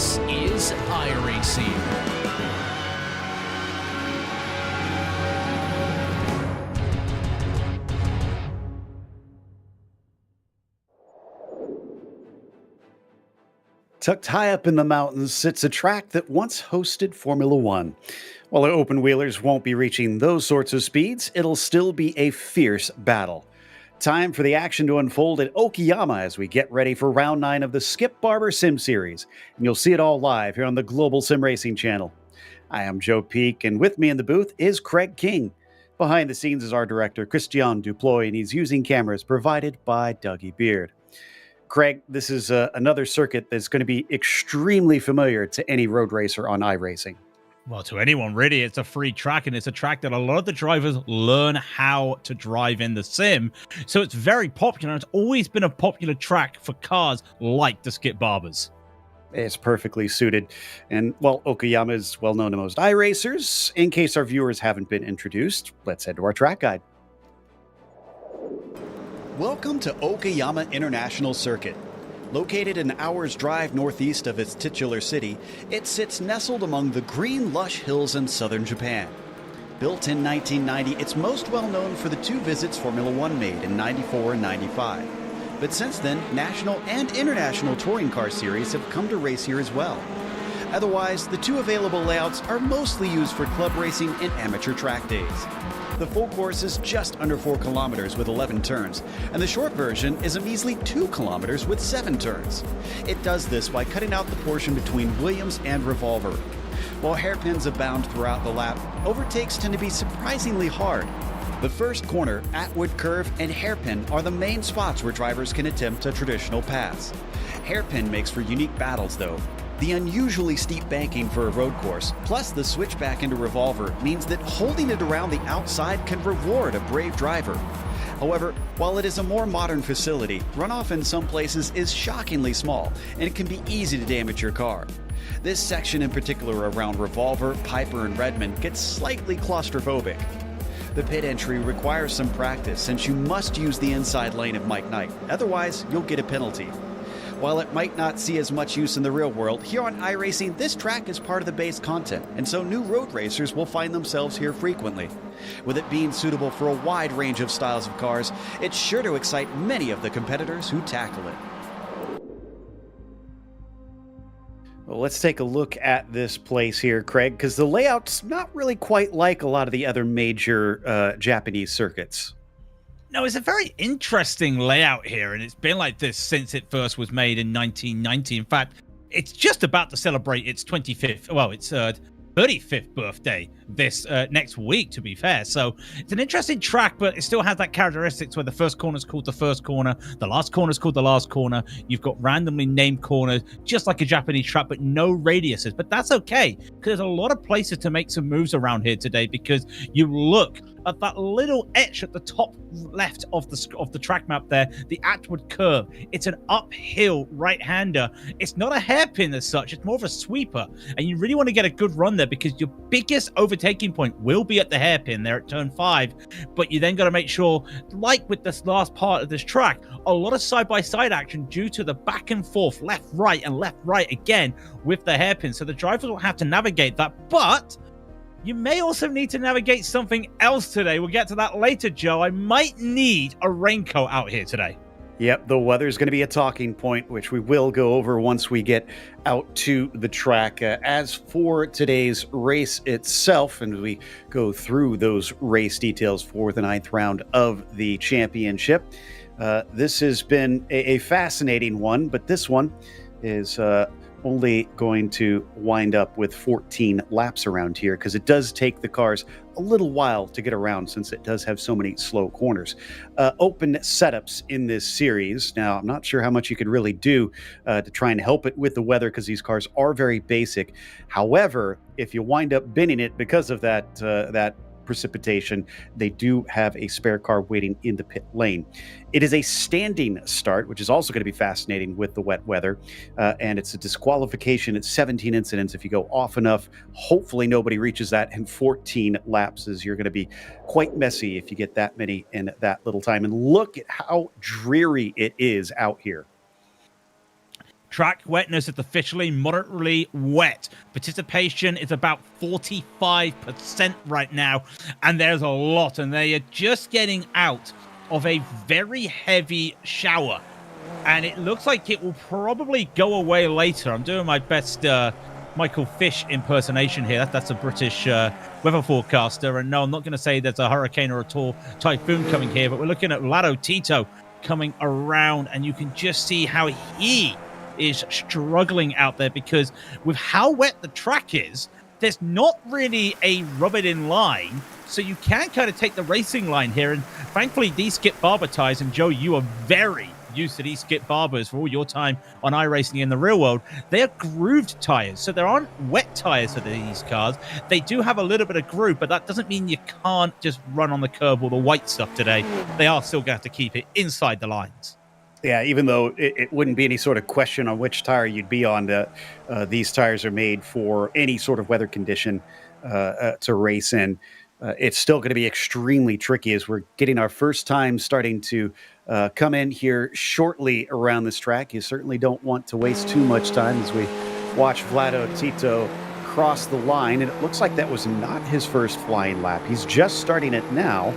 This is iRacing. Tucked high up in the mountains sits a track that once hosted Formula One. While the open-wheelers won't be reaching those sorts of speeds, it'll still be a fierce battle. Time for the action to unfold at Okayama as we get ready for round 9 of the Skip Barber Sim Series. And you'll see it all live here on the Global SimRacing Channel. I am Joe Peak, and with me in the booth is Craig King. Behind the scenes is our director, Christian Duploy, and he's using cameras provided by Dougie Beard. Craig, this is another circuit that's going to be extremely familiar to any road racer on iRacing. Well, to anyone, really, it's a free track, and it's a track that a lot of the drivers learn how to drive in the sim. So it's very popular. It's always been a popular track for cars like the Skip Barbers. It's perfectly suited. And while Okayama is well known to most iRacers, in case our viewers haven't been introduced, let's head to our track guide. Welcome to Okayama International Circuit. Located an hour's drive northeast of its titular city, it sits nestled among the green, lush hills in southern Japan. Built in 1990, it's most well known for the 2 visits Formula One made in 94 and 95. But since then, national and international touring car series have come to race here as well. Otherwise, the 2 available layouts are mostly used for club racing and amateur track days. The full course is just under 4 kilometers with 11 turns, and the short version is a measly 2 kilometers with 7 turns. It does this by cutting out the portion between Williams and Revolver. While hairpins abound throughout the lap, overtakes tend to be surprisingly hard. The first corner, Atwood Curve, and Hairpin are the main spots where drivers can attempt a traditional pass. Hairpin makes for unique battles though. The unusually steep banking for a road course, plus the switch back into Revolver, means that holding it around the outside can reward a brave driver. However, while it is a more modern facility, runoff in some places is shockingly small, and it can be easy to damage your car. This section in particular around Revolver, Piper, and Redmond gets slightly claustrophobic. The pit entry requires some practice since you must use the inside lane of Mike Knight, otherwise you'll get a penalty. While it might not see as much use in the real world, here on iRacing, this track is part of the base content, and so new road racers will find themselves here frequently. With it being suitable for a wide range of styles of cars, it's sure to excite many of the competitors who tackle it. Well, let's take a look at this place here, Craig, because the layout's not really quite like a lot of the other major Japanese circuits. No, it's a very interesting layout here, and it's been like this since it first was made in 1990. In fact, it's just about to celebrate its 35th birthday this next week, to be fair. So it's an interesting track, but it still has that characteristics where the first corner is called the first corner, the last corner is called the last corner. You've got randomly named corners, just like a Japanese track, but no radiuses. But that's okay, because there's a lot of places to make some moves around here today, because you look at that little etch at the top left of the track map there, the Atwood Curve. It's an uphill right-hander. It's not a hairpin as such, it's more of a sweeper, and you really want to get a good run there because your biggest overtaking point will be at the hairpin there at turn 5, but you then got to make sure, like with this last part of this track, a lot of side-by-side action due to the back and forth, left-right and left-right again with the hairpin, so the drivers will have to navigate that, but you may also need to navigate something else today. We'll get to that later, Joe. I might need a raincoat out here today. Yep, the weather's going to be a talking point, which we will go over once we get out to the track. As for today's race itself, and we go through those race details for the 9th round of the championship, this has been a fascinating one, but this one is only going to wind up with 14 laps around here because it does take the cars a little while to get around since it does have so many slow corners. Open setups in this series. Now, I'm not sure how much you could really do to try and help it with the weather because these cars are very basic. However, if you wind up binning it because of that precipitation, they do have a spare car waiting in the pit lane. It is a standing start, which is also going to be fascinating with the wet weather, and it's a disqualification at 17 incidents. If you go off enough, hopefully nobody reaches that, and 14 lapses. You're going to be quite messy if you get that many in that little time. And look at how dreary it is out here. Track wetness is officially moderately wet. Participation is about 45% right now, and there's a lot, and they are just getting out of a very heavy shower, and it looks like it will probably go away later. I'm doing my best Michael Fish impersonation here. That's a British weather forecaster, and no, I'm not going to say there's a hurricane or a typhoon coming here, but we're looking at Lado Tito coming around, and you can just see how he is struggling out there, because with how wet the track is, there's not really a rub-it-in line, so you can kind of take the racing line here. And thankfully, these Skip Barber tires, and Joe, you are very used to these Skip Barbers for all your time on iRacing in the real world. They are grooved tires, so there aren't wet tires for these cars. They do have a little bit of groove, but that doesn't mean you can't just run on the curb or the white stuff today. They are still going to have to keep it inside the lines. Yeah, even though it wouldn't be any sort of question on which tire you'd be on, these tires are made for any sort of weather condition to race in. It's still going to be extremely tricky as we're getting our first time starting to come in here shortly around this track. You certainly don't want to waste too much time as we watch Vlado Tito cross the line. And it looks like that was not his first flying lap. He's just starting it now.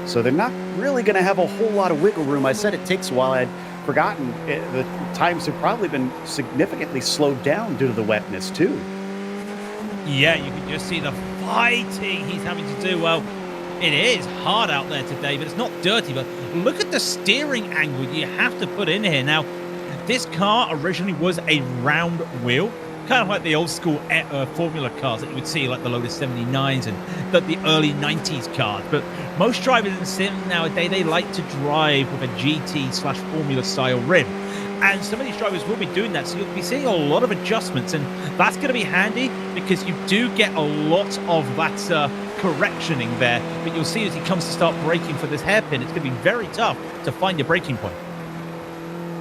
So they're not really going to have a whole lot of wiggle room. I said it takes a while. I'd forgotten the times have probably been significantly slowed down due to the wetness too. Yeah, you can just see the fighting he's having to do. Well, it is hard out there today, but it's not dirty. But look at the steering angle you have to put in here. Now, this car originally was a round wheel, kind of like the old school Formula cars that you would see, like the Lotus 79s and the early 90s cars. But most drivers in sim nowadays, they like to drive with a GT/Formula style rim. And some of these drivers will be doing that, so you'll be seeing a lot of adjustments, and that's going to be handy because you do get a lot of that correctioning there. But you'll see as he comes to start braking for this hairpin, it's going to be very tough to find your braking point.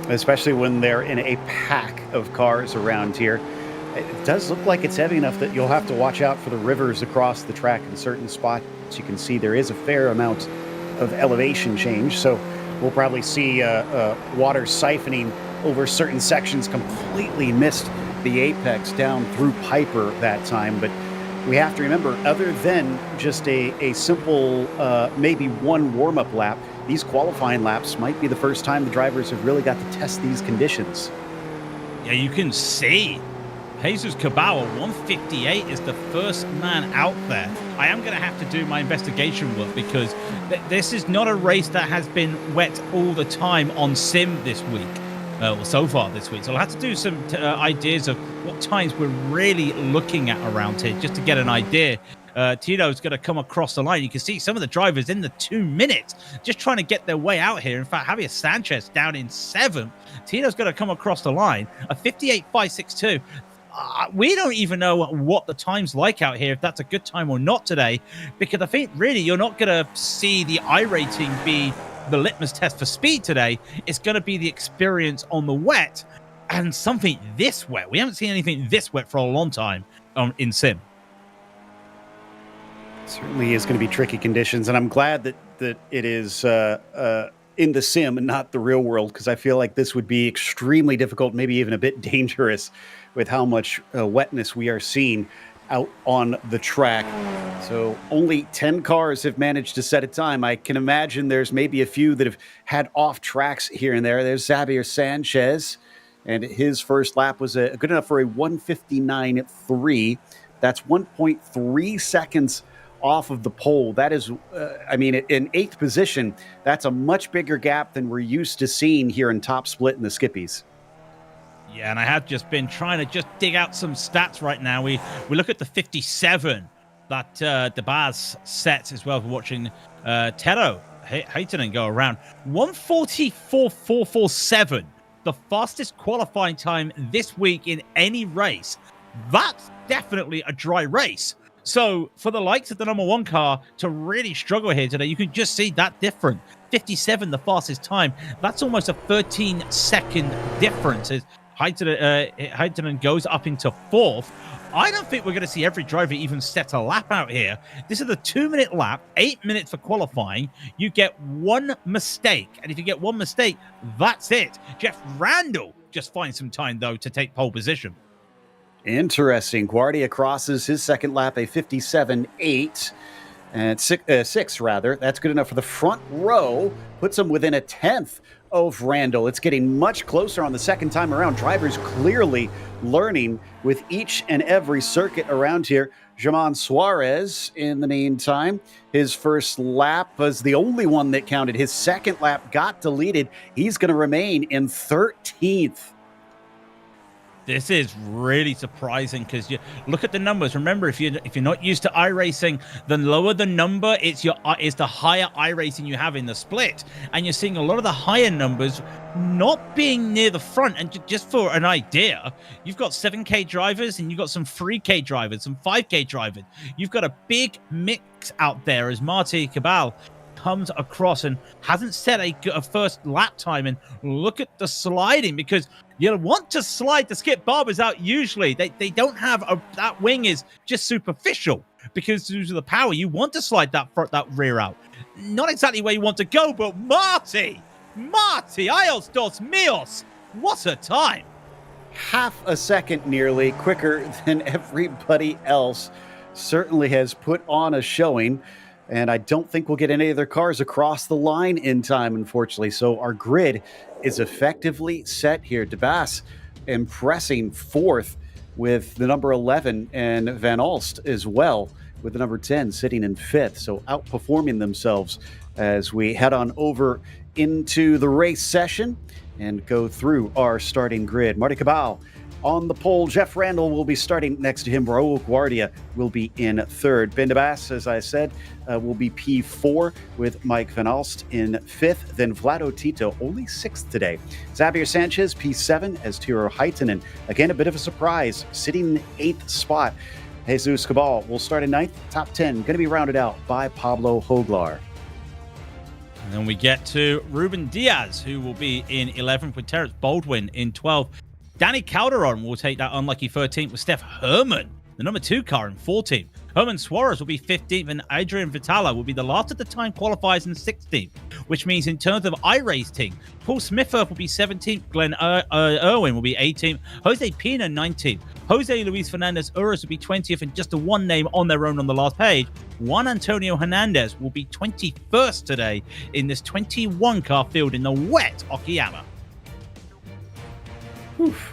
Especially when they're in a pack of cars around here. It does look like it's heavy enough that you'll have to watch out for the rivers across the track in certain spots. You can see there is a fair amount of elevation change, so we'll probably see water siphoning over certain sections. Completely missed the apex down through Piper that time, but we have to remember, other than just a simple maybe one warm-up lap, these qualifying laps might be the first time the drivers have really got to test these conditions. Yeah, you can see Jesus Cabal, 158 is the first man out there. I am going to have to do my investigation work because this is not a race that has been wet all the time on sim this week, or so far this week. So I'll have to do some ideas of what times we're really looking at around here just to get an idea. Tito's going to come across the line. You can see some of the drivers in the 2 minutes just trying to get their way out here. In fact, Javier Sanchez down in 7th. Tito's going to come across the line, a 58.562. We don't even know what the time's like out here, if that's a good time or not today, because I think really you're not going to see the iRating be the litmus test for speed today. It's going to be the experience on the wet, and something this wet. We haven't seen anything this wet for a long time in sim. Certainly is going to be tricky conditions, and I'm glad that it is in the sim and not the real world, because I feel like this would be extremely difficult, maybe even a bit dangerous with how much wetness we are seeing out on the track. So only 10 cars have managed to set a time. I can imagine there's maybe a few that have had off tracks here and there. There's Xavier Sanchez, and his first lap was good enough for a 1:59.3. That's 1.3 seconds off of the pole. That is, I mean, in 8th position, that's a much bigger gap than we're used to seeing here in top split in the Skippies. Yeah, and I have just been trying to just dig out some stats right now. We look at the 57 that DeBaz sets as well for watching Tero Hayton go around. 1:44.447, the fastest qualifying time this week in any race. That's definitely a dry race. So for the likes of the number 1 car to really struggle here today, you can just see that different. 57, the fastest time. That's almost a 13-second difference. Hayton goes up into 4th. I don't think we're going to see every driver even set a lap out here. This is a 2-minute lap, 8 minutes for qualifying. You get one mistake, and if you get one mistake, that's it. Jeff Randall just find some time, though, to take pole position. Interesting. Guardia crosses his second lap, a 57.8. And six, rather. That's good enough for the front row. Puts him within a tenth of Randall. It's getting much closer on the second time around. Drivers clearly learning with each and every circuit around here. German Suarez, in the meantime, his first lap was the only one that counted. His second lap got deleted. He's going to remain in 13th. This is really surprising because you look at the numbers. Remember, if you're not used to iRacing, the lower the number, it's the higher iRacing you have in the split, and you're seeing a lot of the higher numbers not being near the front. And just for an idea, you've got 7K drivers and you've got some 3K drivers, some 5K drivers. You've got a big mix out there as Marty Cabal comes across and hasn't set a first lap time. And look at the sliding, because you want to slide the Skip Barbers out. Usually they don't have that wing is just superficial, because due to the power you want to slide that rear out. Not exactly where you want to go, but Marty, ayos dos míos, what a time. Half a second nearly quicker than everybody else. Certainly has put on a showing. And I don't think we'll get any other cars across the line in time, unfortunately. So our grid is effectively set here. DeBass impressing fourth with the number 11, and Van Alst as well with the number 10 sitting in fifth. So outperforming themselves as we head on over into the race session and go through our starting grid. Marty Cabal on the pole. Jeff Randall will be starting next to him. Raul Guardia will be in third. Ben DeBass, as I said, will be P4 with Mike Van Alst in fifth. Then Vlado Tito, only sixth today. Xavier Sanchez, P7, as Tiro Heitinen. Again, a bit of a surprise, sitting in the eighth spot. Jesus Cabal will start in ninth. Top 10 going to be rounded out by Pablo Hoglar. And then we get to Ruben Diaz, who will be in 11th with Terrence Baldwin in 12th. Danny Calderon will take that unlucky 13th with Steph Herman, the number 2 car, in 14th. Herman Suarez will be 15th, and Adrian Vitala will be the last of the time qualifiers in 16th, which means in terms of iRacing, Paul Smithworth will be 17th, Glenn Irwin will be 18th, Jose Pina 19th, Jose Luis Fernandez Urres will be 20th, and just the one name on their own on the last page, Juan Antonio Hernandez will be 21st today in this 21 car field in the wet Okayama.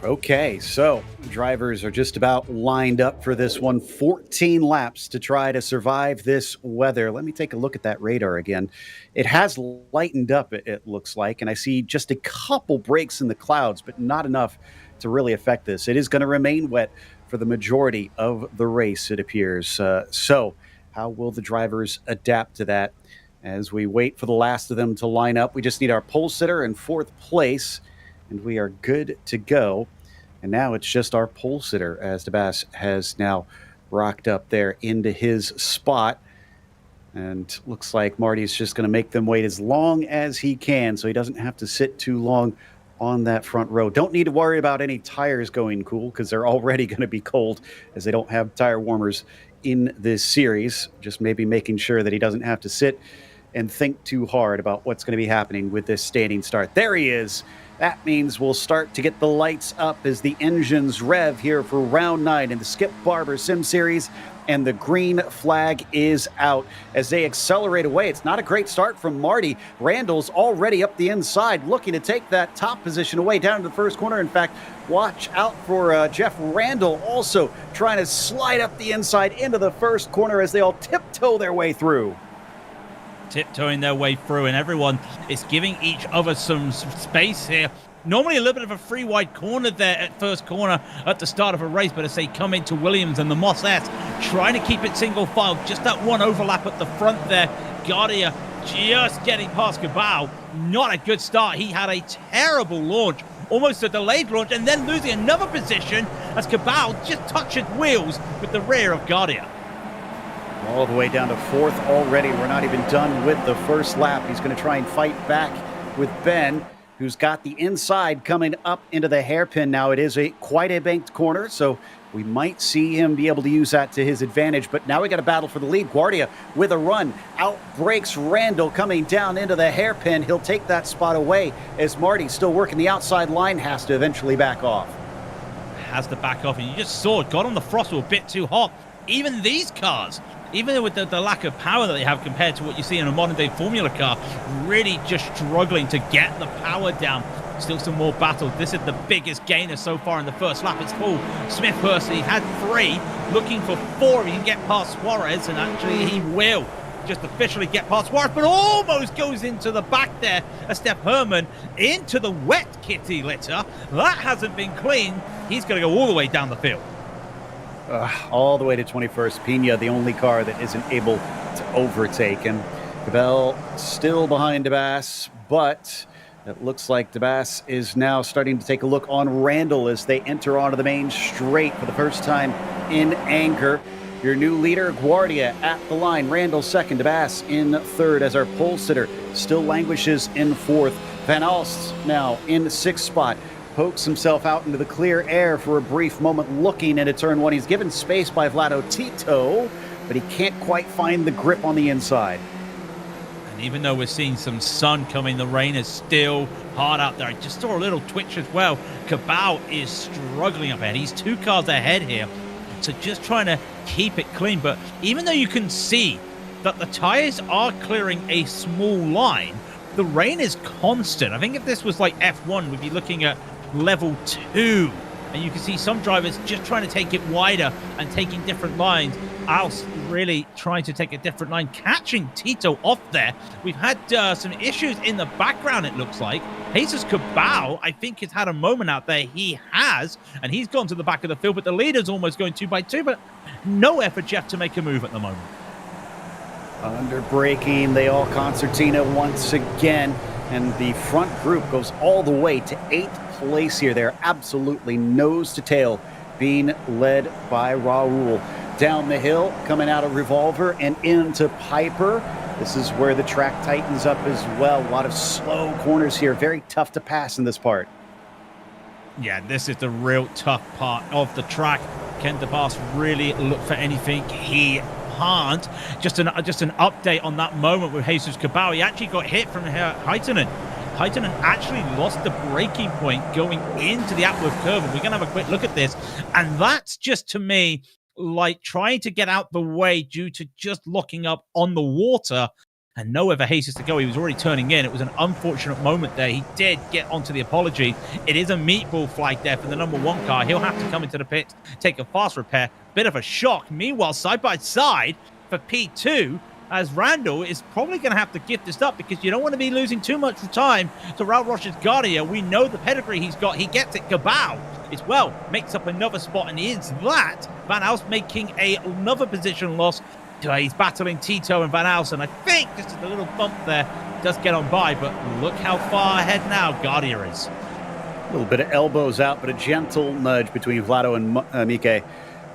Okay, so drivers are just about lined up for this one. 14 laps to try to survive this weather. Let me take a look at that radar again. It has lightened up, it looks like, and I see just a couple breaks in the clouds, but not enough to really affect this. It is going to remain wet for the majority of the race, it appears. So how will the drivers adapt to that as we wait for the last of them to line up? We just need our pole sitter in fourth place, and we are good to go. And now it's just our pole sitter, as DeBass has now rocked up there into his spot. And looks like Marty's just going to make them wait as long as he can so he doesn't have to sit too long on that front row. Don't need to worry about any tires going cool, because they're already going to be cold as they don't have tire warmers in this series. Just maybe making sure that he doesn't have to sit and think too hard about what's going to be happening with this standing start. There he is. That means we'll start to get the lights up as the engines rev here for round 9 in the Skip Barber Sim Series, and the green flag is out as they accelerate away. It's not a great start from Marty. Randall's already up the inside, looking to take that top position away down to the first corner. In fact, watch out for Jeff Randall also trying to slide up the inside into the first corner as they all tiptoe their way through. Tiptoeing their way through, and everyone is giving each other some space here. Normally a little bit of a free wide corner there at first corner at the start of a race, but as they come into Williams and the Moss S, trying to keep it single file, just that one overlap at the front there. Guardia just getting past Cabal. Not a good start. He had a terrible launch, almost a delayed launch, and then losing another position as Cabal just touches wheels with the rear of Guardia. All the way down to fourth already. We're not even done with the first lap. He's going to try and fight back with Ben, who's got the inside coming up into the hairpin now. It is quite a banked corner, so we might see him be able to use that to his advantage. But now we got a battle for the lead. Guardia with a run. Out breaks Randall coming down into the hairpin. He'll take that spot away as Marty, still working the outside line, has to eventually back off. Has to back off, and you just saw it got on the throttle a bit too hot. Even these cars, even with the lack of power that they have compared to what you see in a modern day Formula car, really just struggling to get the power down. Still some more battles. This is the biggest gainer so far in the first lap. It's Paul Smith-Hurst. He had 3, looking for 4 if he can get past Suarez, and actually he will just officially get past Suarez, but almost goes into the back there. A Steph Herman into the wet kitty litter. That hasn't been clean. He's going to go all the way down the field. All the way to 21st. Pena, the only car that isn't able to overtake him. Cabell still behind DeBass, but it looks like DeBass is now starting to take a look on Randall as they enter onto the main straight for the first time in anger. Your new leader, Guardia, at the line. Randall second, DeBass in third as our pole sitter still languishes in fourth. Van Alst now in the 6th spot. Pokes himself out into the clear air for a brief moment looking into turn 1. He's given space by Vlado Tito, but he can't quite find the grip on the inside. And even though we're seeing some sun coming, the rain is still hard out there. I just saw a little twitch as well. Cabal is struggling up ahead. He's 2 cars ahead here. So just trying to keep it clean. But even though you can see that the tires are clearing a small line, the rain is constant. I think if this was like F1, we'd be looking at level 2. And you can see some drivers just trying to take it wider and taking different lines. Alst really trying to take a different line, catching Tito off there. We've had some issues in the background, it looks like. Jesus Cabal, I think, has had a moment out there. He has, and he's gone to the back of the field, but the leader's almost going 2 by 2, but no effort, Jeff, to make a move at the moment. Under braking, they all concertina once again, and the front group goes all the way to 8th place here. They're absolutely nose to tail, being led by Raul. Down the hill, coming out of Revolver and into Piper. This is where the track tightens up as well. A lot of slow corners here. Very tough to pass in this part. Yeah, this is the real tough part of the track. Can DeBass really look for anything? He can't. Just an update on that moment with Jesus Cabal. He actually got hit from Heitinen. Heitinen actually lost the braking point going into the Atwood curve. And we're going to have a quick look at this. And that's just, to me, like trying to get out the way due to just locking up on the water and nowhere for Jesus to go. He was already turning in. It was an unfortunate moment there. He did get onto the apology. It is a meatball flag there for the number 1 car. He'll have to come into the pit, take a fast repair. Bit of a shock. Meanwhile, side by side for P2, as Randall is probably going to have to give this up because you don't want to be losing too much time to Raul Roche's Guardia. We know the pedigree he's got. He gets it. Cabal as well makes up another spot, and is that Van Alst making another position loss. He's battling Tito and Van Alst, and I think just a little bump there does get on by, but look how far ahead now Guardia is. A little bit of elbows out, but a gentle nudge between Vlado and Mike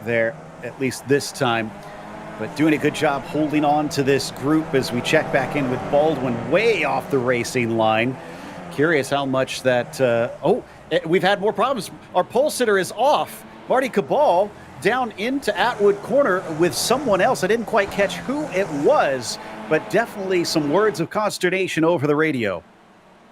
there, at least this time. But doing a good job holding on to this group as we check back in with Baldwin way off the racing line. Curious how much that... we've had more problems. Our pole sitter is off. Marty Cabal down into Atwood Corner with someone else. I didn't quite catch who it was, but definitely some words of consternation over the radio.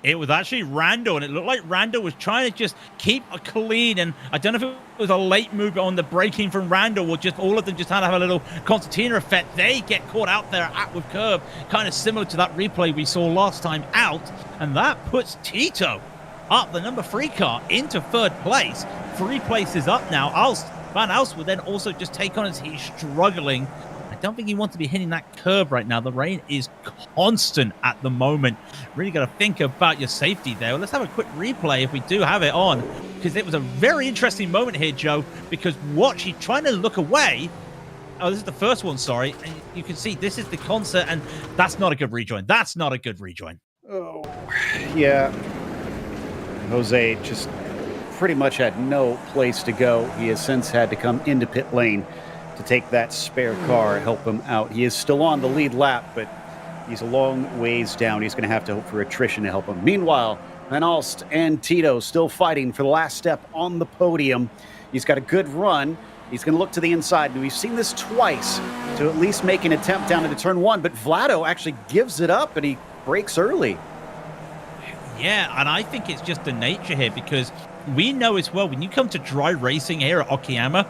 It was actually Randall, and it looked like Randall was trying to just keep a clean, and I don't know if it was a late move on the braking from Randall or just all of them just had to have a little concertina effect. They get caught out there at Atwood Curve, kind of similar to that replay we saw last time out, and that puts Tito up, the number 3 car, into 3rd place. 3 places up now. Van Alst will then also just take on as he's struggling. I don't think he wants to be hitting that curve right now. The rain is constant at the moment. Really got to think about your safety there. Well, let's have a quick replay if we do have it on, because it was a very interesting moment here, Joe, because watch, he's trying to look away. Oh, this is the first one, sorry. And you can see this is the concert, and that's not a good rejoin. That's not a good rejoin. Oh, yeah. Jose just pretty much had no place to go. He has since had to come into pit lane to take that spare car, help him out. He is still on the lead lap, but he's a long ways down. He's going to have to hope for attrition to help him. Meanwhile, Van Alst and Tito still fighting for the last step on the podium. He's got a good run. He's going to look to the inside. And we've seen this twice to at least make an attempt down into turn one. But Vlado actually gives it up and he breaks early. Yeah, and I think it's just the nature here because we know as well when you come to dry racing here at Okayama,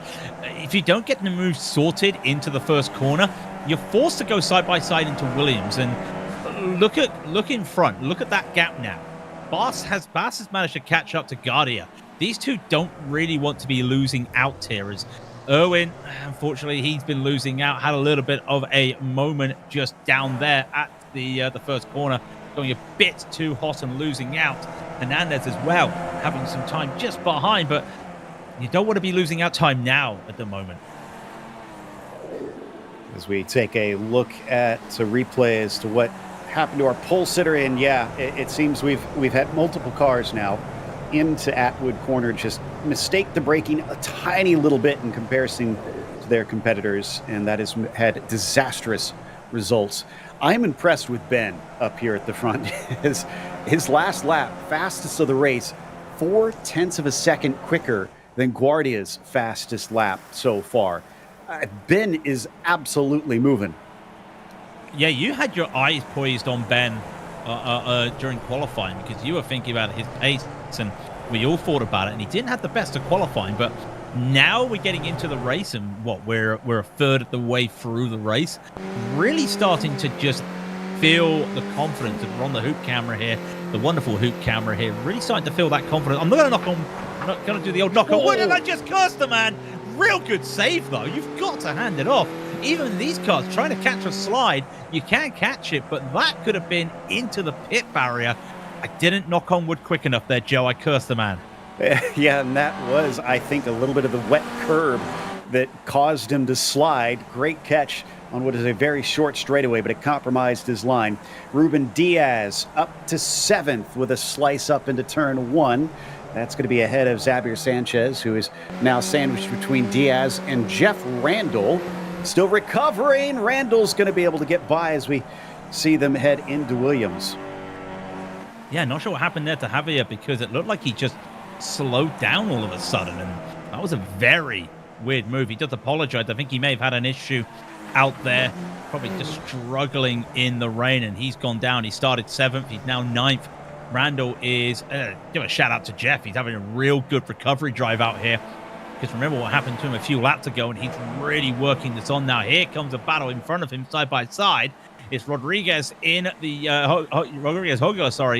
if you don't get the move sorted into the first corner, you're forced to go side by side into Williams. And look in front. Look at that gap now. Bass has managed to catch up to Guardia. These two don't really want to be losing out here. As Irwin, unfortunately, he's been losing out. Had a little bit of a moment just down there at the first corner, going a bit too hot and losing out. Hernandez as well, having some time just behind, but you don't want to be losing out time now at the moment. As we take a look at a replay as to what happened to our pole sitter, and yeah, it seems we've had multiple cars now into Atwood Corner just mistake the braking a tiny little bit in comparison to their competitors, and that has had disastrous results. I'm impressed with Ben up here at the front. His last lap, fastest of the race, 0.4 of a second quicker than Guardia's fastest lap so far. Ben is absolutely moving. Yeah, you had your eyes poised on Ben during qualifying because you were thinking about his pace, and we all thought about it, and he didn't have the best of qualifying, but now we're getting into the race, and we're a third of the way through the race, really starting to just feel the confidence. And we're on the hoop camera here, the wonderful hoop camera here, really starting to feel that confidence. I'm not going to do the old knock on wood, and I just cursed the man. Real good save, though. You've got to hand it off. Even these cars trying to catch a slide, you can catch it, but that could have been into the pit barrier. I didn't knock on wood quick enough there, Joe. I cursed the man. Yeah, and that was, I think, a little bit of the wet curb that caused him to slide. Great catch on what is a very short straightaway, but it compromised his line. Ruben Diaz up to 7th with a slice up into turn one. That's going to be ahead of Xavier Sanchez, who is now sandwiched between Diaz and Jeff Randall. Still recovering. Randall's going to be able to get by as we see them head into Williams. Yeah, not sure what happened there to Javier because it looked like he just slowed down all of a sudden, and that was a very weird move. He does apologize. I think he may have had an issue out there, probably just struggling in the rain, and he's gone down. He started 7th. He's now 9th. Randall is, give a shout out to Jeff. He's having a real good recovery drive out here. Because remember what happened to him a few laps ago, and he's really working this on now. Here comes a battle in front of him, side by side. It's Rodriguez in the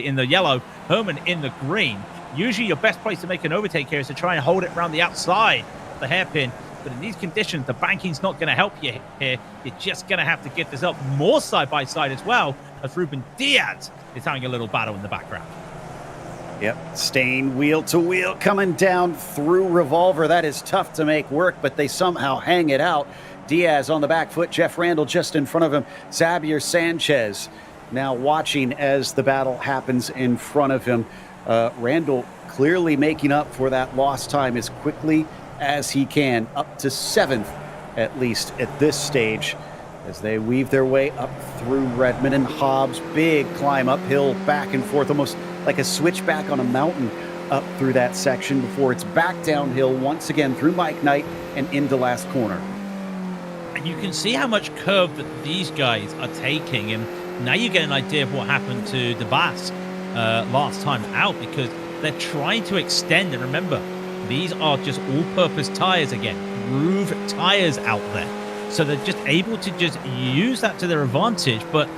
in the yellow, Herman in the green. Usually your best place to make an overtake here is to try and hold it around the outside of the hairpin. But in these conditions, the banking's not going to help you here. You're just going to have to get this up more side by side as well, as Ruben Diaz is having a little battle in the background. Yep, staying wheel to wheel, coming down through Revolver. That is tough to make work, but they somehow hang it out. Diaz on the back foot, Jeff Randall just in front of him. Xavier Sanchez now watching as the battle happens in front of him. Randall clearly making up for that lost time as quickly as he can, up to 7th, at least at this stage, as they weave their way up through Redmond and Hobbs. Big climb uphill, back and forth, almost like a switchback on a mountain up through that section before it's back downhill once again through Mike Knight and into last corner. And you can see how much curve that these guys are taking, and now you get an idea of what happened to the Bass last time out, because they're trying to extend. And remember, these are just all-purpose tires again, groove tires out there, so they're just able to just use that to their advantage. But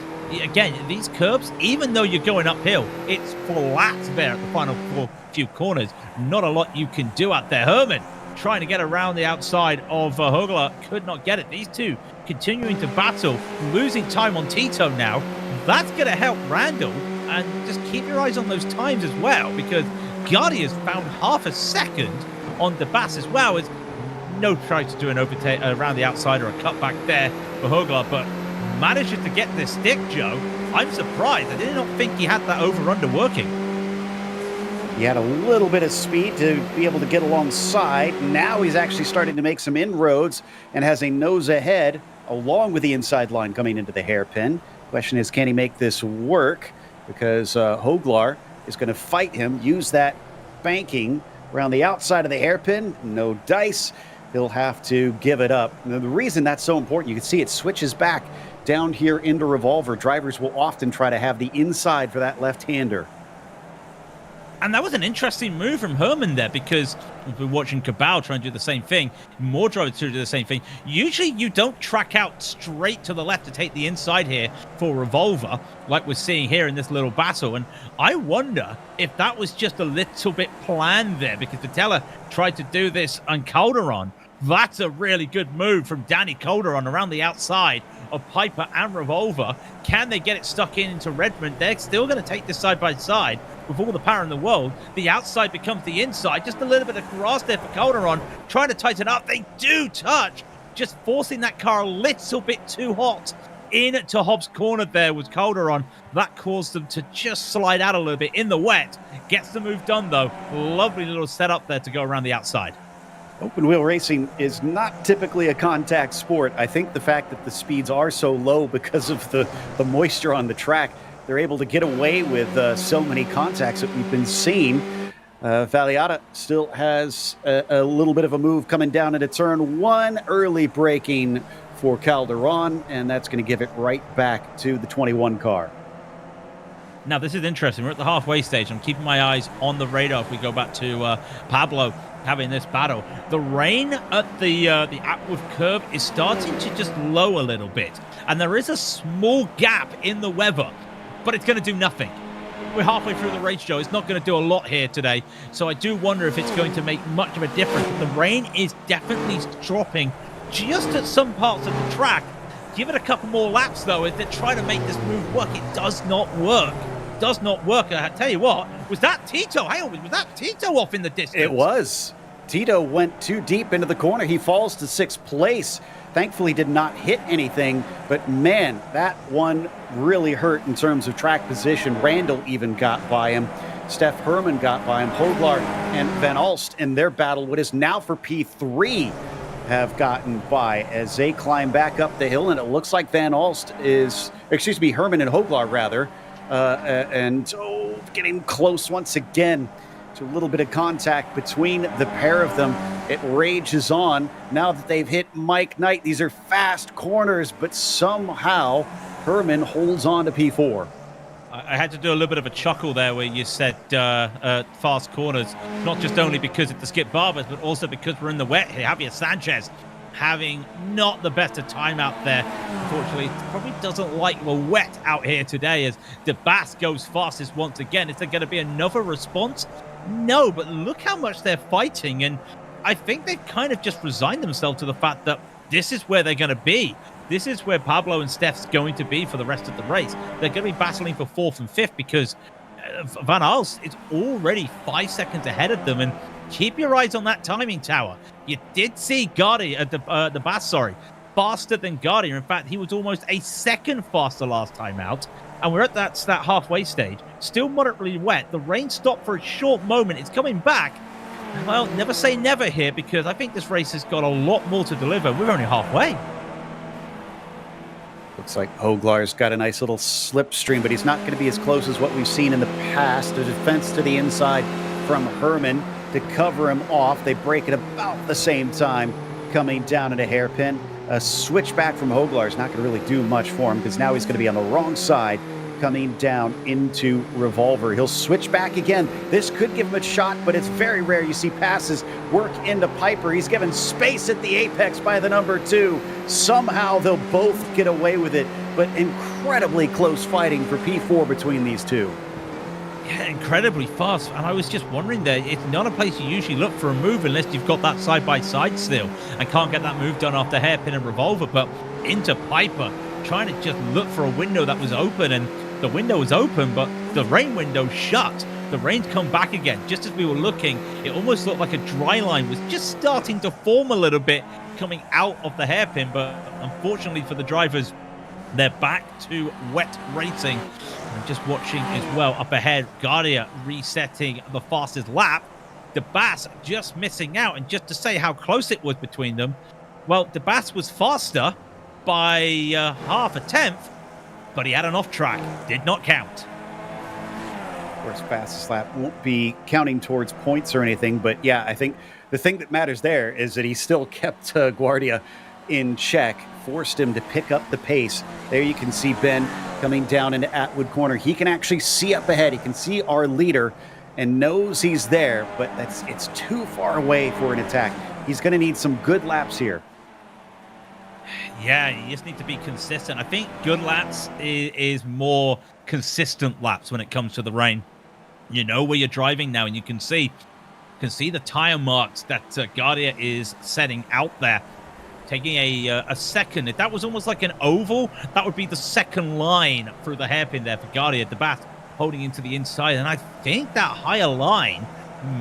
again, these curbs, even though you're going uphill, it's flat there at the final few corners. Not a lot you can do out there. Herman trying to get around the outside of Hogler, could not get it. These two continuing to battle, losing time on Tito now. That's going to help Randall, and just keep your eyes on those times as well, because Guardi has found half a second on Debass as well. As no try to do an overtake around the outside or a cutback there for Hogler, but manages to get this stick, Joe. I'm surprised. I did not think he had that over-under working. He had a little bit of speed to be able to get alongside. Now he's actually starting to make some inroads and has a nose ahead along with the inside line coming into the hairpin. Question is, can he make this work? Because Hoglar is going to fight him, use that banking around the outside of the hairpin. No dice. He'll have to give it up. Now, the reason that's so important, you can see it switches back down here into revolver. Drivers will often try to have the inside for that left-hander. And that was an interesting move from Herman there, because we've been watching Cabal try and do the same thing. More drivers try to do the same thing. Usually you don't track out straight to the left to take the inside here for Revolver, like we're seeing here in this little battle. And I wonder if that was just a little bit planned there, because Vitella tried to do this on Calderon. That's a really good move from Danny Calderon around the outside of Piper and Revolver. Can they get it stuck into Redmond? They're still going to take this side by side with all the power in the world. The outside becomes the inside. Just a little bit of grass there for Calderon, trying to tighten up. They do touch, just forcing that car a little bit too hot into Hobbs' corner there with Calderon. That caused them to just slide out a little bit in the wet. Gets the move done, though. Lovely little setup there to go around the outside. Open wheel racing is not typically a contact sport. I think the fact that the speeds are so low because of the moisture on the track, they're able to get away with so many contacts that we've been seeing. Valiata still has a little bit of a move coming down into turn one. Early braking for Calderon, and that's going to give it right back to the 21 car. Now, this is interesting. We're at the halfway stage. I'm keeping my eyes on the radar if we go back to Pablo having this battle. The rain at the Atwood curve is starting to just low a little bit, and there is a small gap in the weather, but it's going to do nothing. We're halfway through the race, Joe. It's not going to do a lot here today, so I do wonder if it's going to make much of a difference. The rain is definitely dropping just at some parts of the track. Give it a couple more laps, though, as they try to make this move work. It does not work. Does not work. I tell you what, was that Tito? Hang on, was that Tito off in the distance? It was. Tito went too deep into the corner. He falls to sixth place. Thankfully did not hit anything, but man, that one really hurt in terms of track position. Randall even got by him. Steph Herman got by him. Hoglar and Van Alst in their battle, what is now for P3, have gotten by as they climb back up the hill, and it looks like Herman and Hoglar rather, getting close once again. A little bit of contact between the pair of them. It rages on now that they've hit Mike Knight. These are fast corners, but somehow Herman holds on to P4. I had to do a little bit of a chuckle there where you said fast corners, not just only because it's the Skip Barbers, but also because we're in the wet here. Javier Sanchez having not the best of time out there. Unfortunately, probably doesn't like the wet out here today as DeBass goes fastest once again. Is there going to be another response? No, but look how much they're fighting, and I think they've kind of just resigned themselves to the fact that this is where they're going to be. This is where Pablo and Steph's going to be for the rest of the race. They're going to be battling for fourth and fifth because Van Alst is already 5 seconds ahead of them, and keep your eyes on that timing tower. You did see the Bass, faster than Guardia. In fact, he was almost a second faster last time out. And we're at that halfway stage. Still moderately wet. The rain stopped for a short moment. It's coming back. Well, never say never here, because I think this race has got a lot more to deliver. We're only halfway. Looks like Hoglar's got a nice little slipstream, but he's not going to be as close as what we've seen in the past. A defense to the inside from Herman to cover him off. They break it about the same time coming down at a hairpin. A switchback from Hoglar is not going to really do much for him because now he's going to be on the wrong side coming down into Revolver. He'll switch back again. This could give him a shot, but it's very rare you see passes work into Piper. He's given space at the apex by the number 2. Somehow they'll both get away with it, but incredibly close fighting for P4 between these two. Yeah, incredibly fast. And I was just wondering there, it's not a place you usually look for a move unless you've got that side-by-side still and can't get that move done after hairpin and Revolver, but into Piper, trying to just look for a window that was open, and the window was open, but the rain window shut. The rain's come back again. Just as we were looking, it almost looked like a dry line was just starting to form a little bit coming out of the hairpin, but unfortunately for the drivers, they're back to wet racing. I'm just watching as well up ahead, Guardia resetting the fastest lap. DeBass just missing out, and just to say how close it was between them, well, DeBass was faster by half a tenth, but he had an off track, did not count. course, fastest lap won't be counting towards points or anything, but yeah, I think the thing that matters there is that he still kept Guardia in check, forced him to pick up the pace. There you can see Ben coming down into Atwood Corner. He can actually see up ahead. He can see our leader and knows he's there, but it's too far away for an attack. He's going to need some good laps here. Yeah, you just need to be consistent. I think good laps is more consistent laps when it comes to the rain. You know where you're driving now, and you can see the tire marks that Guardia is setting out there. Taking a second. If that was almost like an oval, that would be the second line through the hairpin there for Guardia. The Bass holding into the inside, and I think that higher line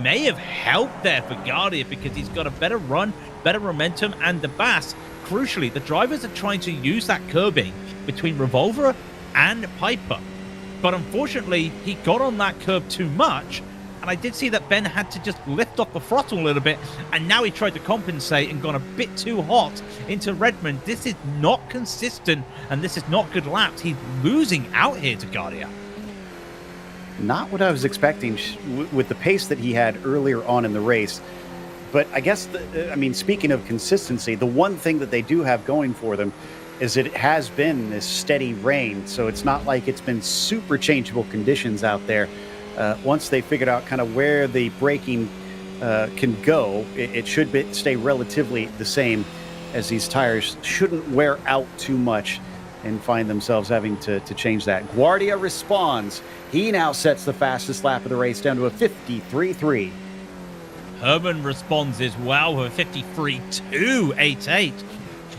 may have helped there for Guardia because he's got a better run, better momentum, and the Bass, crucially, the drivers are trying to use that curbing between Revolver and Piper. But unfortunately, he got on that curb too much, and I did see that Ben had to just lift off the throttle a little bit, and now he tried to compensate and gone a bit too hot into Redmond. This is not consistent, and this is not good laps. He's losing out here to Guardia. Not what I was expecting with the pace that he had earlier on in the race. But I guess, speaking of consistency, the one thing that they do have going for them is that it has been this steady rain. So it's not like it's been super changeable conditions out there. Once they figured out kind of where the braking can go, it should stay relatively the same, as these tires shouldn't wear out too much and find themselves having to change that. Guardia responds. He now sets the fastest lap of the race down to a 53.3. Herman responds as well with a 53.288.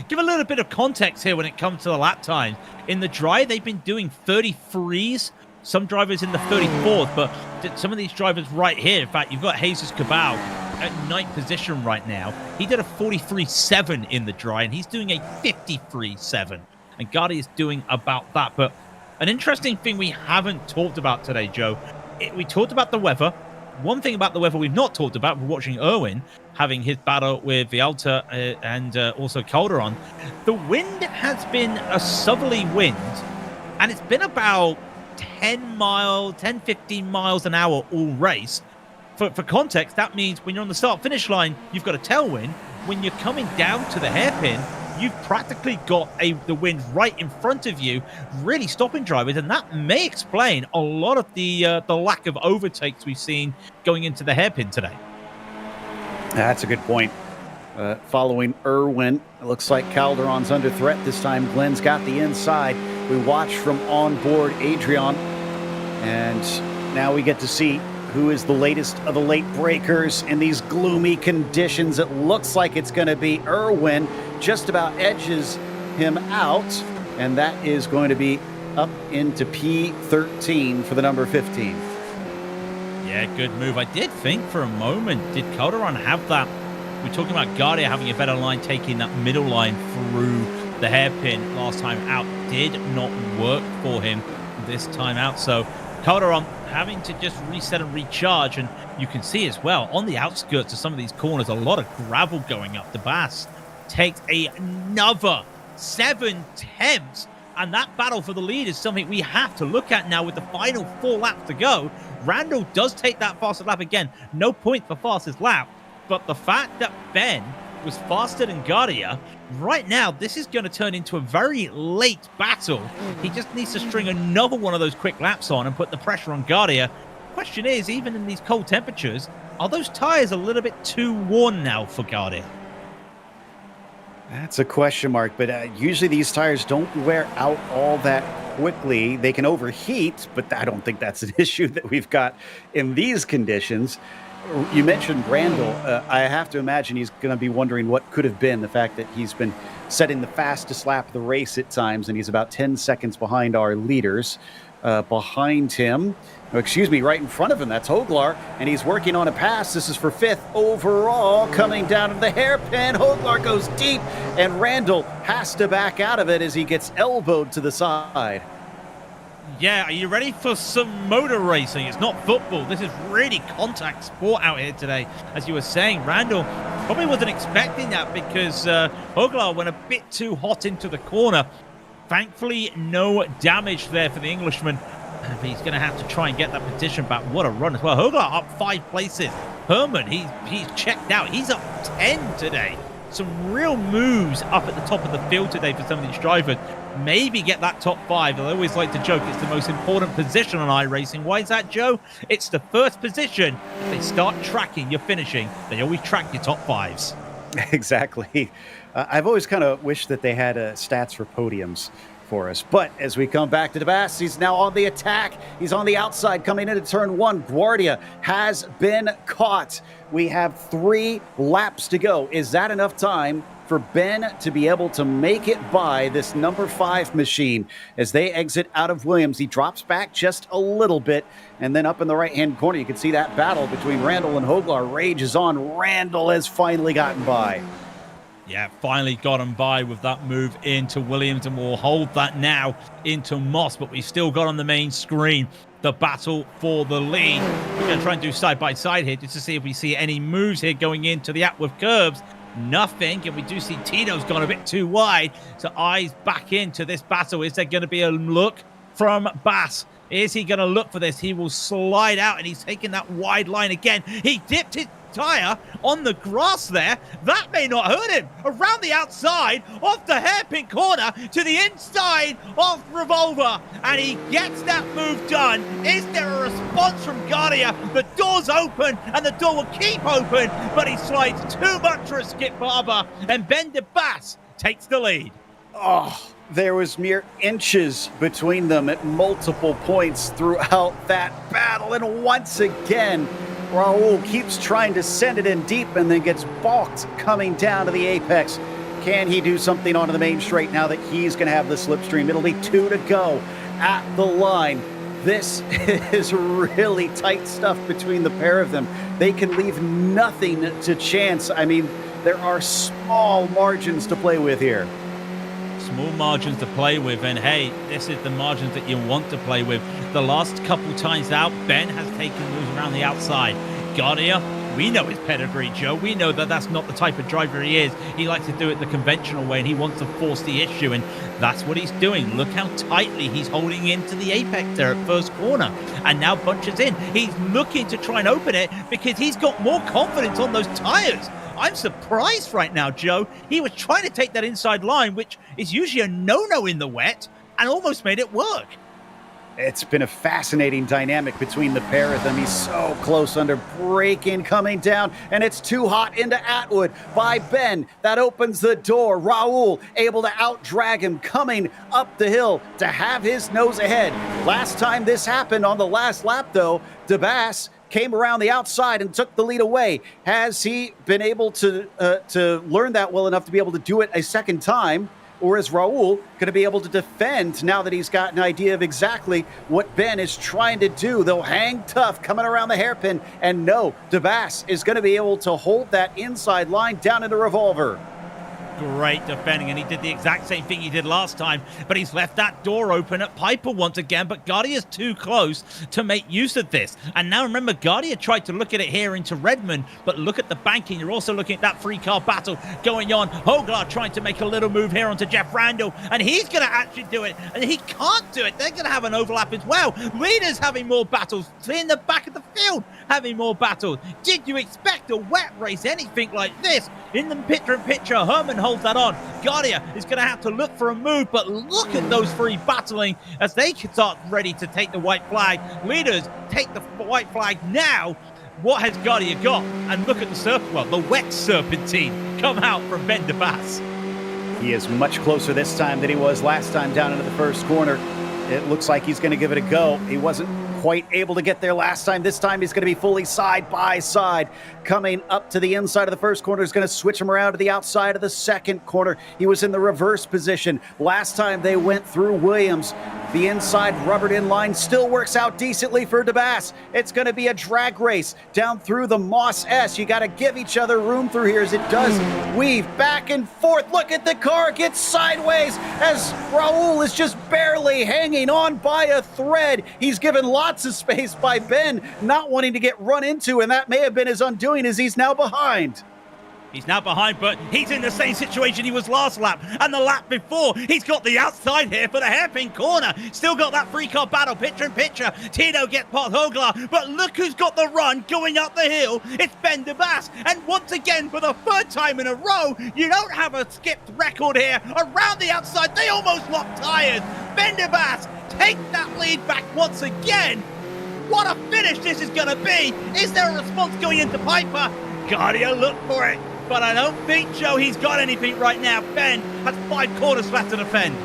Give a little bit of context here when it comes to the lap time. In the dry, they've been doing 33s. Some drivers in the 34th, but some of these drivers right here, in fact, you've got Jesus Cabal at 9th position right now. He did a 43.7 in the dry, and he's doing a 53.7. And Guardia is doing about that. But an interesting thing we haven't talked about today, Joe, we talked about the weather. One thing about the weather we've not talked about, we're watching Irwin having his battle with Vialta and also Calderon. The wind has been a southerly wind, and it's been about 10, 15 miles an hour all race. For context, that means when you're on the start-finish line, you've got a tailwind. When you're coming down to the hairpin, you've practically got the wind right in front of you, really stopping drivers, and that may explain a lot of the lack of overtakes we've seen going into the hairpin today. That's a good point. Following Irwin, it looks like Calderon's under threat this time. Glenn's got the inside. We watch from on board Adrian, and now we get to see who is the latest of the late breakers in these gloomy conditions. It looks like it's going to be Irwin. Just about edges him out, and that is going to be up into P13 for the number 15. Yeah, good move. I did think for a moment, did Calderon have that? We're talking about Guardia having a better line, taking that middle line through the hairpin last time out. Did not work for him this time out. So Calderon having to just reset and recharge, and you can see as well on the outskirts of some of these corners, a lot of gravel going up. The Bass takes another 7/10, and that battle for the lead is something we have to look at now with the final 4 laps to go. Randall does take that fastest lap again. No point for fastest lap, but the fact that Ben was faster than Guardia, right now, this is going to turn into a very late battle. He just needs to string another one of those quick laps on and put the pressure on Guardia. Question is, even in these cold temperatures, are those tires a little bit too worn now for Guardia? That's a question mark, but usually these tires don't wear out all that quickly. They can overheat, but I don't think that's an issue that we've got in these conditions. You mentioned Randall. I have to imagine he's going to be wondering what could have been the fact that he's been setting the fastest lap of the race at times, and he's about 10 seconds behind our leaders. Behind him, right in front of him, that's Hoglar, and he's working on a pass. This is for 5th overall, coming down to the hairpin. Hoglar goes deep, and Randall has to back out of it as he gets elbowed to the side. Yeah, are you ready for some motor racing? It's not football. This is really contact sport out here today. As you were saying, Randall probably wasn't expecting that because Hoglar went a bit too hot into the corner. Thankfully, no damage there for the Englishman. And he's going to have to try and get that position back. What a run as well. Hoglar up 5 places. Herman, he's checked out. He's up 10 today. Some real moves up at the top of the field today for some of these drivers. Maybe get that top 5. I always like to joke it's the most important position on iRacing. Why is that, Joe? It's the first position. If they start tracking your finishing, they always track your top 5s. Exactly. I've always kind of wished that they had stats for podiums for us. But as we come back to DeBass, he's now on the attack. He's on the outside coming into turn 1. Guardia has been caught. We have 3 laps to go. Is that enough time for Ben to be able to make it by this number 5 machine? As they exit out of Williams, he drops back just a little bit, and then up in the right-hand corner, you can see that battle between Randall and Hoglar rages on. Randall has finally gotten by. Yeah, finally got him by with that move into Williams, and we'll hold that now into Moss, but we still got on the main screen the battle for the lead. We're going to try and do side-by-side here just to see if we see any moves here going into the Atworth curves. Nothing, and we do see Tito's gone a bit too wide, so eyes back into this battle. Is there going to be a look from Bass? Is he going to look for this? He will slide out, and he's taking that wide line again. He dipped his tire on the grass there. That may not hurt him. Around the outside, off the hairpin corner to the inside of Revolver, and he gets that move done. Is there a response from Guardia? The door's open, and the door will keep open, but he slides too much for a Skip Barber, and Ben DeBass takes the lead. Oh, there was mere inches between them at multiple points throughout that battle, and once again, Raul keeps trying to send it in deep and then gets balked coming down to the apex. Can he do something onto the main straight now that he's going to have the slipstream? It'll be 2 to go at the line. This is really tight stuff between the pair of them. They can leave nothing to chance. I mean, there are small margins to play with here. Small margins to play with, and hey, this is the margins that you want to play with. The last couple times out, Ben has taken moves around the outside. Guardia, we know his pedigree, Joe. We know that that's not the type of driver he is. He likes to do it the conventional way, and he wants to force the issue, and that's what he's doing. Look how tightly he's holding into the apex there at first corner, and now bunches in. He's looking to try and open it because he's got more confidence on those tires. I'm surprised right now, Joe. He was trying to take that inside line, which is usually a no-no in the wet, and almost made it work. It's been a fascinating dynamic between the pair of them. He's so close under braking coming down, and it's too hot into Atwood by Ben. That opens the door. Raul able to out-drag him coming up the hill to have his nose ahead. Last time this happened on the last lap, though, DeBass came around the outside and took the lead away. Has he been able to learn that well enough to be able to do it a second time? Or is Raul going to be able to defend now that he's got an idea of exactly what Ben is trying to do? They'll hang tough coming around the hairpin. And no, DeBass is going to be able to hold that inside line down into Revolver. Great defending, and he did the exact same thing he did last time, but he's left that door open at Piper once again, but Guardia's too close to make use of this. And now remember, Guardia tried to look at it here into Redmond, but look at the banking. You're also looking at that free car battle going on. Hoglar trying to make a little move here onto Jeff Randall, and he's going to actually do it, and he can't do it. They're going to have an overlap as well. Leaders having more battles, in the back of the field having more battles. Did you expect a wet race, anything like this? In the picture, Herman holds that on. Guardia is going to have to look for a move, but look at those three battling as they start ready to take the white flag. Leaders take the white flag now. What has Guardia got? And look at the wet serpentine come out from Ben DeBass. He is much closer this time than he was last time down into the first corner. It looks like he's going to give it a go. He wasn't quite able to get there last time. This time he's going to be fully side by side. Coming up to the inside of the first corner is going to switch him around to the outside of the second corner. He was in the reverse position. Last time they went through Williams. The inside rubbered in line still works out decently for DeBass. It's going to be a drag race down through the Moss S. You got to give each other room through here as it does weave back and forth. Look at the car get sideways as Raul is just barely hanging on by a thread. He's given lots of space by Ben, not wanting to get run into, and that may have been his undoing as he's now behind. He's now behind, but he's in the same situation he was last lap and the lap before. He's got the outside here for the hairpin corner. Still got that three-car battle, picture in picture. Tito gets past Hoglar, but look who's got the run going up the hill. It's Ben de Bass. And once again, for the third time in a row, you don't have a skipped record here. Around the outside, they almost lock tires. Ben de Bass takes that lead back once again. What a finish this is going to be. Is there a response going into Piper? Guardia, look for it. But I don't think, Joe, he's got anything right now. Ben has 5 corners left to defend.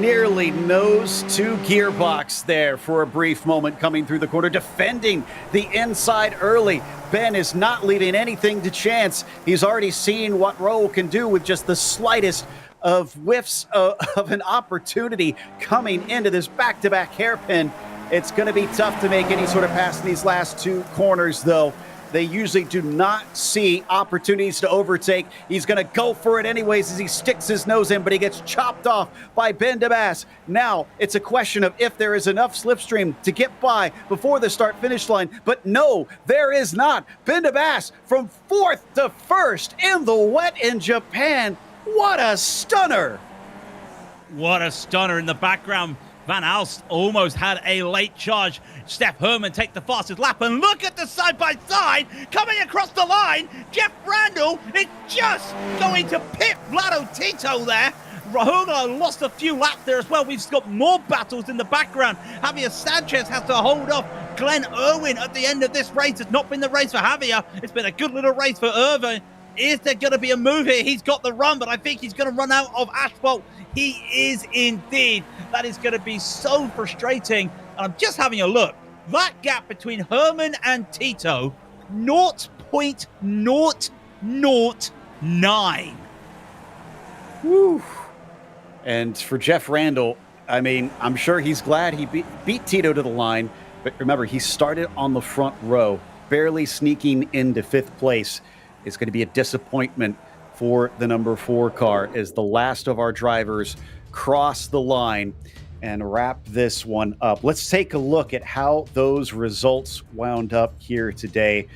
Nearly nose to gearbox there for a brief moment coming through the corner, defending the inside early. Ben is not leaving anything to chance. He's already seen what Rowe can do with just the slightest of whiffs of an opportunity coming into this back-to-back hairpin. It's going to be tough to make any sort of pass in these last 2 corners, though. They usually do not see opportunities to overtake. He's going to go for it anyways as he sticks his nose in, but he gets chopped off by Ben de Bass. Now it's a question of if there is enough slipstream to get by before the start-finish line. But no, there is not. Ben de Bass from 4th to 1st in the wet in Japan. What a stunner. What a stunner in the background. Van Alst almost had a late charge. Steph Herman take the fastest lap, and look at the side-by-side coming across the line. Jeff Randall is just going to pit Vlado Tito there. Rahula lost a few laps there as well. We've got more battles in the background. Javier Sanchez has to hold off Glenn Irwin at the end of this race. It's not been the race for Javier. It's been a good little race for Irvin. Is there going to be a move here? He's got the run, but I think he's going to run out of asphalt. He is indeed. That is going to be so frustrating. And I'm just having a look. That gap between Herman and Tito, 0.009. Woo. And for Jeff Randall, I mean, I'm sure he's glad he beat Tito to the line. But remember, he started on the front row, barely sneaking into 5th place. It's going to be a disappointment for the number 4 car as the last of our drivers cross the line and wrap this one up. Let's take a look at how those results wound up here today.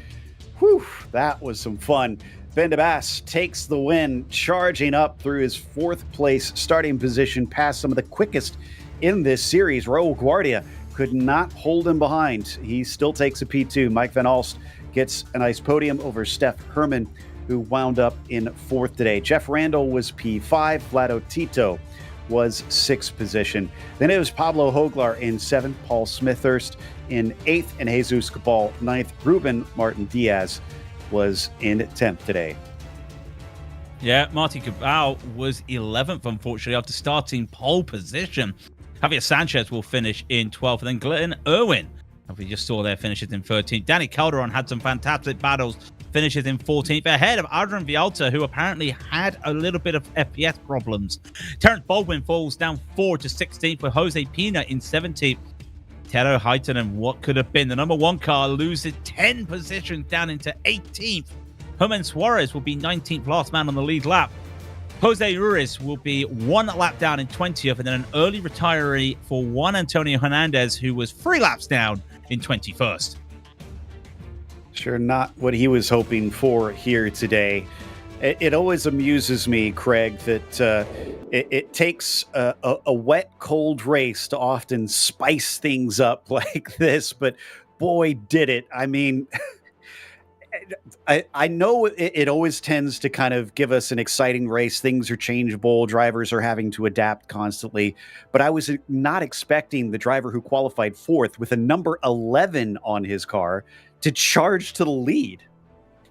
Whew, that was some fun. Ben de Bass takes the win, charging up through his 4th place starting position past some of the quickest in this series. Raul Guardia could not hold him behind. He still takes a P2. Mike Van Alst gets a nice podium over Steph Herman, who wound up in 4th today. Jeff Randall was P5. Vlado Tito was 6th position. Then it was Pablo Hoglar in 7th, Paul Smithhurst in 8th, and Jesus Cabal 9th. Ruben Martin Diaz was in 10th today. Yeah, Martin Cabal was 11th, unfortunately, after starting pole position. Javier Sanchez will finish in 12th, and then Glenn Irwin, as we just saw there, finishes in 13th. Danny Calderon had some fantastic battles, finishes in 14th, ahead of Adrian Vialta, who apparently had a little bit of FPS problems. Terrence Baldwin falls down 4 to 16th, with Jose Pina in 17th. Tero Heitonen, what could have been the number 1 car, loses 10 positions down into 18th. Herman Suarez will be 19th, last man on the lead lap. Jose Uriz will be 1 lap down in 20th, and then an early retiree for Juan Antonio Hernandez, who was 3 laps down in 21st. Sure, not what he was hoping for here today. It always amuses me, Craig, that it takes a wet, cold race to often spice things up like this, but boy, did it. I mean, I know it always tends to kind of give us an exciting race. Things are changeable. Drivers are having to adapt constantly. But I was not expecting the driver who qualified 4th with a number 11 on his car to charge to the lead.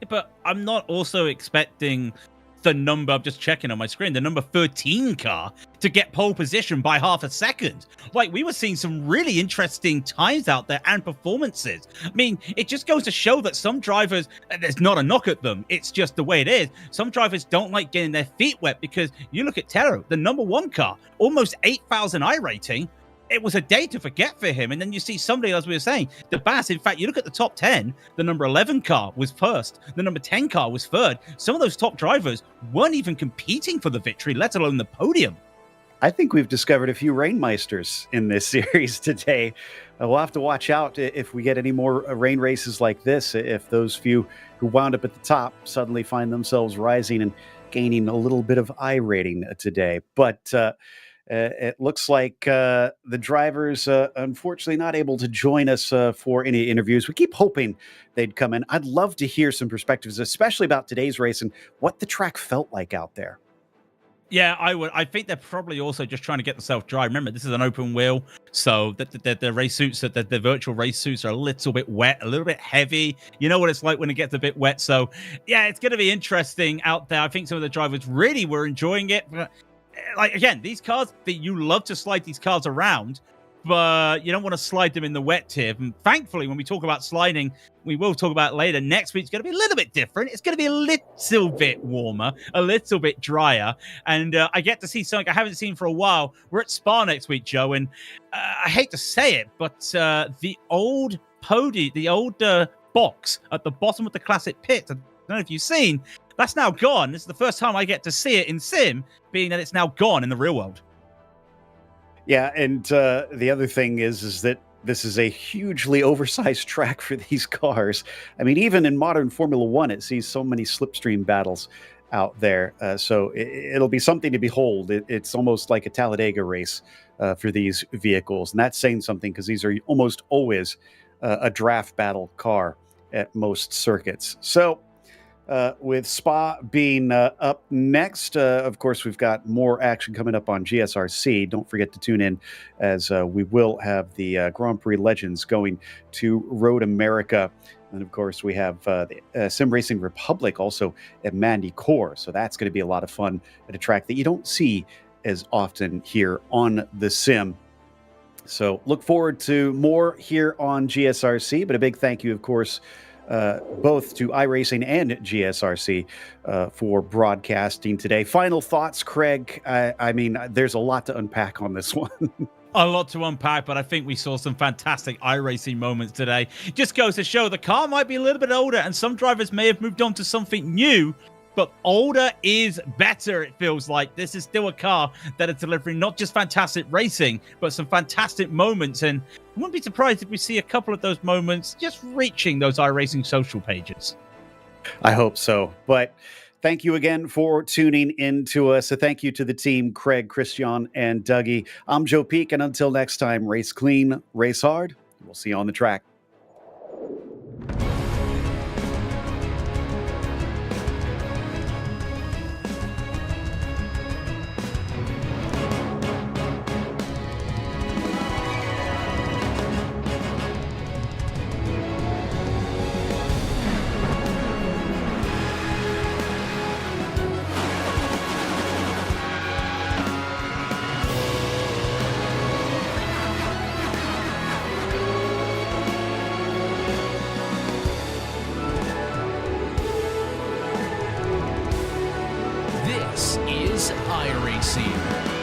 But I'm not also expecting the number, I'm just checking on my screen, the number 13 car to get pole position by half a second. Like, we were seeing some really interesting times out there and performances. I mean, it just goes to show that some drivers, there's not a knock at them, it's just the way it is. Some drivers don't like getting their feet wet, because you look at Tero, the number 1 car, almost 8,000 iRating. It was a day to forget for him. And then you see somebody, as we were saying, the Bass. In fact, you look at the top 10, the number 11 car was 1st, the number 10 car was 3rd. Some of those top drivers weren't even competing for the victory, let alone the podium. I think we've discovered a few Rainmeisters in this series today. We'll have to watch out if we get any more rain races like this, if those few who wound up at the top suddenly find themselves rising and gaining a little bit of I rating today. But it looks like the drivers, unfortunately, not able to join us for any interviews. We keep hoping they'd come in. I'd love to hear some perspectives, especially about today's race and what the track felt like out there. Yeah, I would. I think they're probably also just trying to get themselves dry. Remember, this is an open wheel, so the race suits, the virtual race suits are a little bit wet, a little bit heavy. You know what it's like when it gets a bit wet. So, yeah, it's going to be interesting out there. I think some of the drivers really were enjoying it. Like, again, these cars, you love to slide these cars around, but you don't want to slide them in the wet tip. And thankfully, when we talk about sliding, we will talk about it later. Next week's going to be a little bit different. It's going to be a little bit warmer, a little bit drier. And I get to see something I haven't seen for a while. We're at Spa next week, Joe. And I hate to say it, but the old podium, the old box at the bottom of the classic pit, I don't know if you've seen, that's now gone. This is the first time I get to see it in Sim, being that it's now gone in the real world. Yeah, and the other thing is that this is a hugely oversized track for these cars. I mean, even in modern Formula One, it sees so many slipstream battles out there. So it'll be something to behold. It's almost like a Talladega race for these vehicles. And that's saying something because these are almost always a draft battle car at most circuits. So with Spa being up next, of course, we've got more action coming up on GSRC. Don't forget to tune in as we will have the Grand Prix Legends going to Road America. And of course, we have the Sim Racing Republic also at Mandy-Core. So that's going to be a lot of fun at a track that you don't see as often here on the Sim. So look forward to more here on GSRC. But a big thank you, of course, both to iRacing and GSRC for broadcasting today. Final thoughts, Craig? I mean, there's a lot to unpack on this one. A lot to unpack, but I think we saw some fantastic iRacing moments today. Just goes to show the car might be a little bit older, and some drivers may have moved on to something new, but older is better, it feels like. This is still a car that is delivering not just fantastic racing, but some fantastic moments. And I wouldn't be surprised if we see a couple of those moments just reaching those iRacing social pages. I hope so. But thank you again for tuning in to us. So thank you to the team, Craig, Christian, and Dougie. I'm Joe Peak, and until next time, race clean, race hard. We'll see you on the track. This is iRacing.